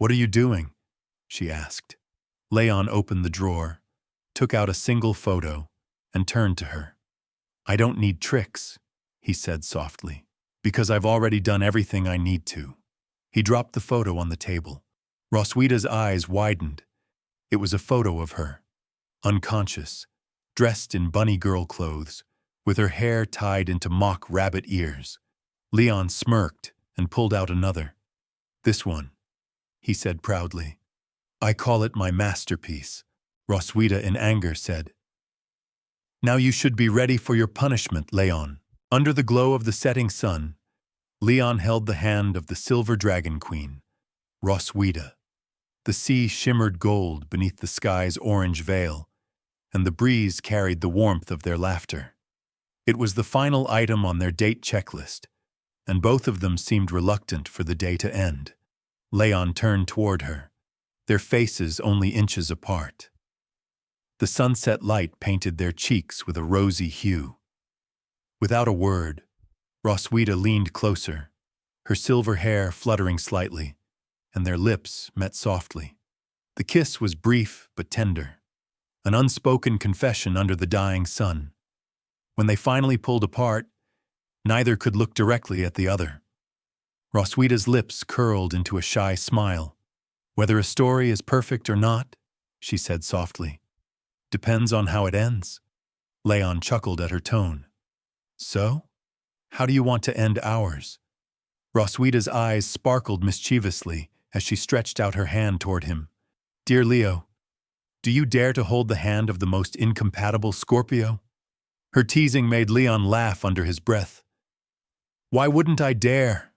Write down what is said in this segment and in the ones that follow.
"What are you doing?" she asked. Leon opened the drawer, took out a single photo, and turned to her. "I don't need tricks," he said softly, "because I've already done everything I need to." He dropped the photo on the table. Roswita's eyes widened. It was a photo of her, unconscious, dressed in bunny girl clothes, with her hair tied into mock rabbit ears. Leon smirked and pulled out another. "This one," he said proudly. "I call it my masterpiece," Roswita in anger said. "Now you should be ready for your punishment, Leon." Under the glow of the setting sun, Leon held the hand of the silver dragon queen, Roswita. The sea shimmered gold beneath the sky's orange veil, and the breeze carried the warmth of their laughter. It was the final item on their date checklist, and both of them seemed reluctant for the day to end. Leon turned toward her, their faces only inches apart. The sunset light painted their cheeks with a rosy hue. Without a word, Roswita leaned closer, her silver hair fluttering slightly, and their lips met softly. The kiss was brief but tender, an unspoken confession under the dying sun. When they finally pulled apart, neither could look directly at the other. Roswita's lips curled into a shy smile. "Whether a story is perfect or not," she said softly, "depends on how it ends." Leon chuckled at her tone. "So? How do you want to end ours?" Roswita's eyes sparkled mischievously as she stretched out her hand toward him. "Dear Leo, do you dare to hold the hand of the most incompatible Scorpio?" Her teasing made Leon laugh under his breath. "Why wouldn't I dare?"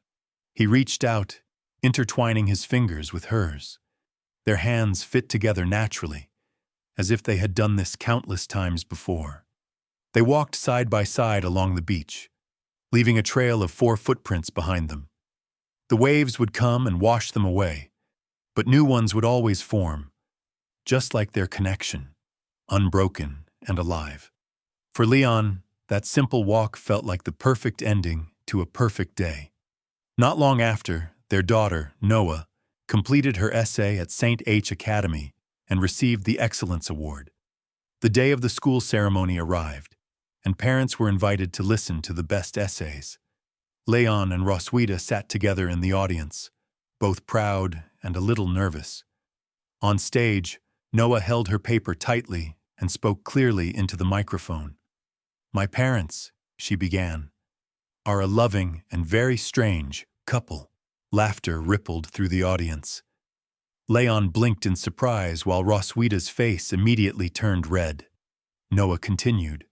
He reached out, intertwining his fingers with hers. Their hands fit together naturally, as if they had done this countless times before. They walked side by side along the beach, leaving a trail of 4 footprints behind them. The waves would come and wash them away, but new ones would always form, just like their connection, unbroken and alive. For Leon, that simple walk felt like the perfect ending to a perfect day. Not long after, their daughter, Noah, completed her essay at St. H Academy and received the Excellence Award. The day of the school ceremony arrived, and parents were invited to listen to the best essays. Leon and Roswita sat together in the audience, both proud and a little nervous. On stage, Noah held her paper tightly and spoke clearly into the microphone. "My parents," she began, "are a loving and very strange couple." Laughter rippled through the audience. Leon blinked in surprise while Roswita's face immediately turned red. Noah continued,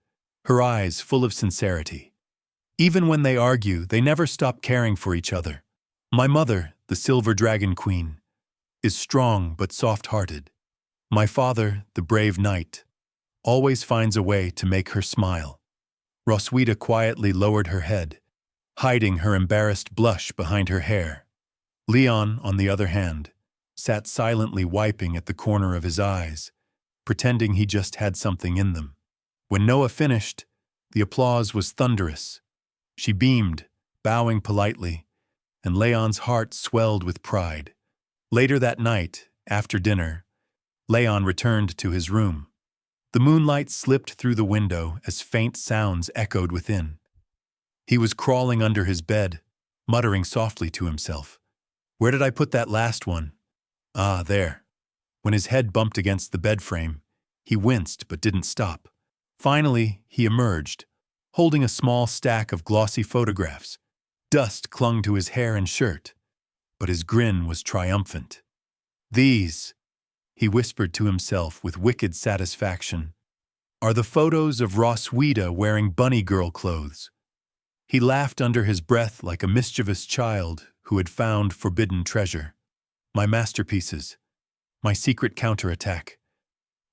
her eyes full of sincerity. "Even when they argue, they never stop caring for each other. My mother, the Silver Dragon Queen, is strong but soft-hearted. My father, the brave knight, always finds a way to make her smile." Roswita quietly lowered her head, hiding her embarrassed blush behind her hair. Leon, on the other hand, sat silently wiping at the corner of his eyes, pretending he just had something in them. When Noah finished, the applause was thunderous. She beamed, bowing politely, and Leon's heart swelled with pride. Later that night, after dinner, Leon returned to his room. The moonlight slipped through the window as faint sounds echoed within. He was crawling under his bed, muttering softly to himself. "Where did I put that last one? Ah, there." When his head bumped against the bed frame, he winced but didn't stop. Finally, he emerged, holding a small stack of glossy photographs. Dust clung to his hair and shirt, but his grin was triumphant. "These," he whispered to himself with wicked satisfaction, "are the photos of Roswita wearing bunny girl clothes." He laughed under his breath like a mischievous child who had found forbidden treasure. "My masterpieces, my secret counterattack.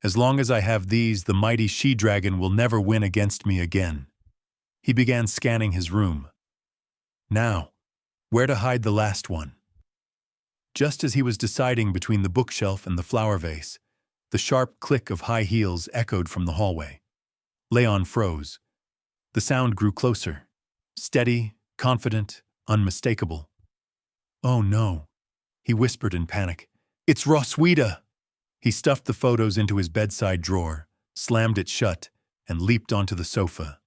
As long as I have these, the mighty she-dragon will never win against me again." He began scanning his room. Now, where to hide the last one? Just as he was deciding between the bookshelf and the flower vase, the sharp click of high heels echoed from the hallway. Leon froze. The sound grew closer, steady, confident, unmistakable. "Oh no," he whispered in panic. It's Roswitha! He stuffed the photos into his bedside drawer, slammed it shut, and leaped onto the sofa.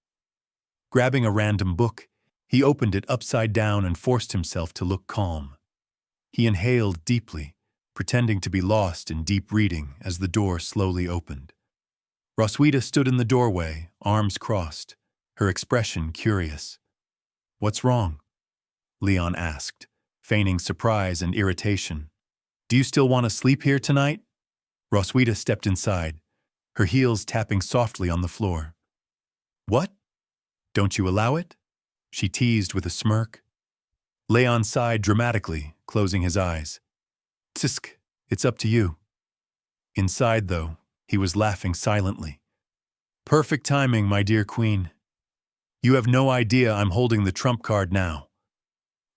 Grabbing a random book, he opened it upside down and forced himself to look calm. He inhaled deeply, pretending to be lost in deep reading as the door slowly opened. Roswitha stood in the doorway, arms crossed, her expression curious. "What's wrong?" Leon asked, feigning surprise and irritation. "Do you still want to sleep here tonight?" Roswitha stepped inside, her heels tapping softly on the floor. "What? Don't you allow it?" she teased with a smirk. Leon sighed dramatically, closing his eyes. "Tisk, it's up to you." Inside, though, he was laughing silently. "Perfect timing, my dear queen. You have no idea I'm holding the trump card now."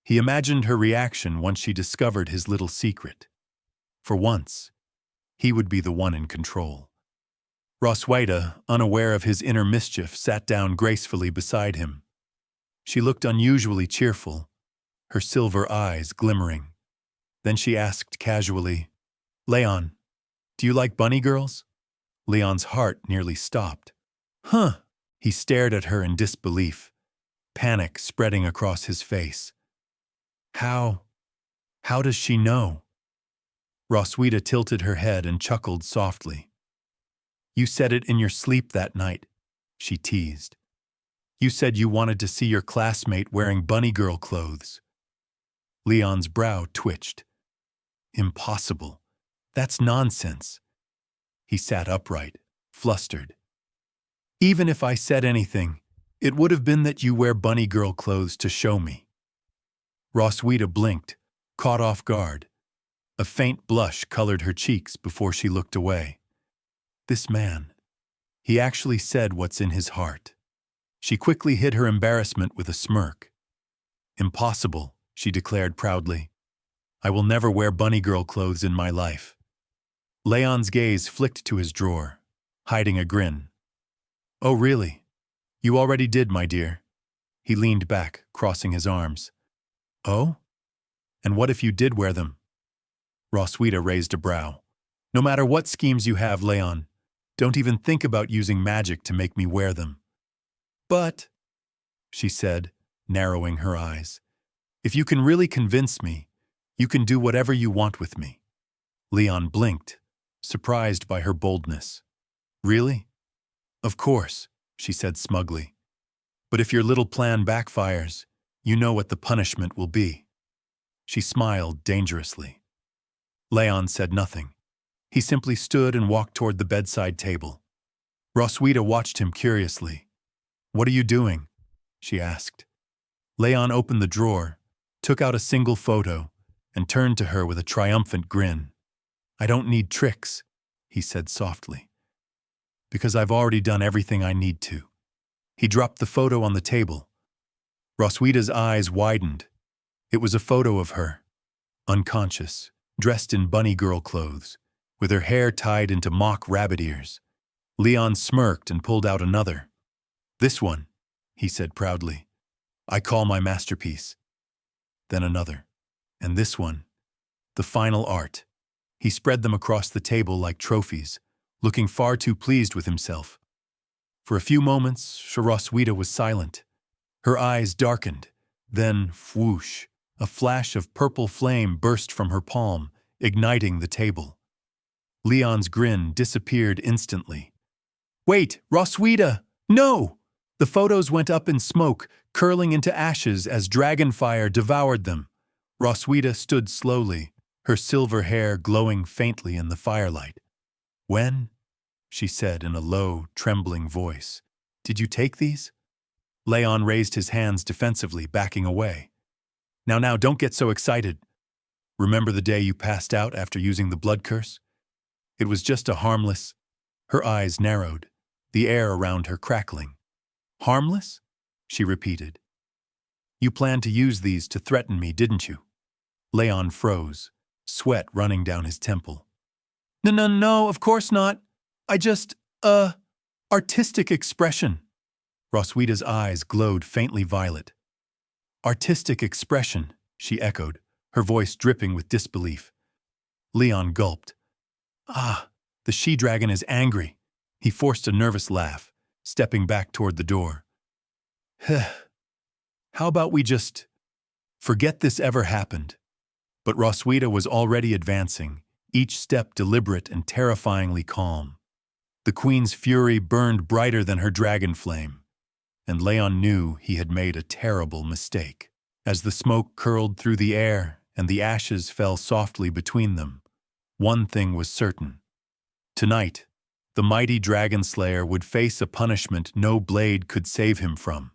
He imagined her reaction once she discovered his little secret. For once, he would be the one in control. Roswitha, unaware of his inner mischief, sat down gracefully beside him. She looked unusually cheerful, her silver eyes glimmering. Then she asked casually, "Leon, do you like bunny girls?" Leon's heart nearly stopped. "Huh!" He stared at her in disbelief, panic spreading across his face. How does she know?" Roswitha tilted her head and chuckled softly. "You said it in your sleep that night," she teased. "You said you wanted to see your classmate wearing bunny girl clothes." Leon's brow twitched. "Impossible. That's nonsense." He sat upright, flustered. "Even if I said anything, it would have been that you wear bunny girl clothes to show me." Roswitha blinked, caught off guard. A faint blush colored her cheeks before she looked away. This man, he actually said what's in his heart. She quickly hid her embarrassment with a smirk. "Impossible," she declared proudly. "I will never wear bunny girl clothes in my life." Leon's gaze flicked to his drawer, hiding a grin. "Oh, really? You already did, my dear." He leaned back, crossing his arms. "Oh? And what if you did wear them?" Roswitha raised a brow. "No matter what schemes you have, Leon, don't even think about using magic to make me wear them." "But," she said, narrowing her eyes, "if you can really convince me, you can do whatever you want with me." Leon blinked, surprised by her boldness. "Really?" "Of course," she said smugly. "But if your little plan backfires, you know what the punishment will be." She smiled dangerously. Leon said nothing. He simply stood and walked toward the bedside table. Roswitha watched him curiously. "What are you doing?" she asked. Leon opened the drawer, took out a single photo, and turned to her with a triumphant grin. "I don't need tricks," he said softly, "because I've already done everything I need to." He dropped the photo on the table. Roswitha's eyes widened. It was a photo of her, unconscious, dressed in bunny girl clothes, with her hair tied into mock rabbit ears. Leon smirked and pulled out another. "This one," he said proudly, "I call my masterpiece." Then another. "And this one, the final art." He spread them across the table like trophies, looking far too pleased with himself. For a few moments, Roswitha was silent. Her eyes darkened. Then, whoosh, a flash of purple flame burst from her palm, igniting the table. Leon's grin disappeared instantly. "Wait, Roswitha! No!" The photos went up in smoke, curling into ashes as dragonfire devoured them. Roswitha stood slowly, her silver hair glowing faintly in the firelight. "When?" she said in a low, trembling voice. "Did you take these?" Leon raised his hands defensively, backing away. Now, don't get so excited. Remember the day you passed out after using the blood curse? It was just a harmless..." Her eyes narrowed, the air around her crackling. "Harmless?" she repeated. "You planned to use these to threaten me, didn't you?" Leon froze, sweat running down his temple. No, of course not. I just, artistic expression." Roswitha's eyes glowed faintly violet. "Artistic expression," she echoed, her voice dripping with disbelief. Leon gulped. Ah, the she-dragon is angry. He forced a nervous laugh, stepping back toward the door. How about we just forget this ever happened? But Roswitha was already advancing, each step deliberate and terrifyingly calm. The queen's fury burned brighter than her dragon flame, and Leon knew he had made a terrible mistake. As the smoke curled through the air and the ashes fell softly between them, one thing was certain. Tonight, the mighty dragon slayer would face a punishment no blade could save him from.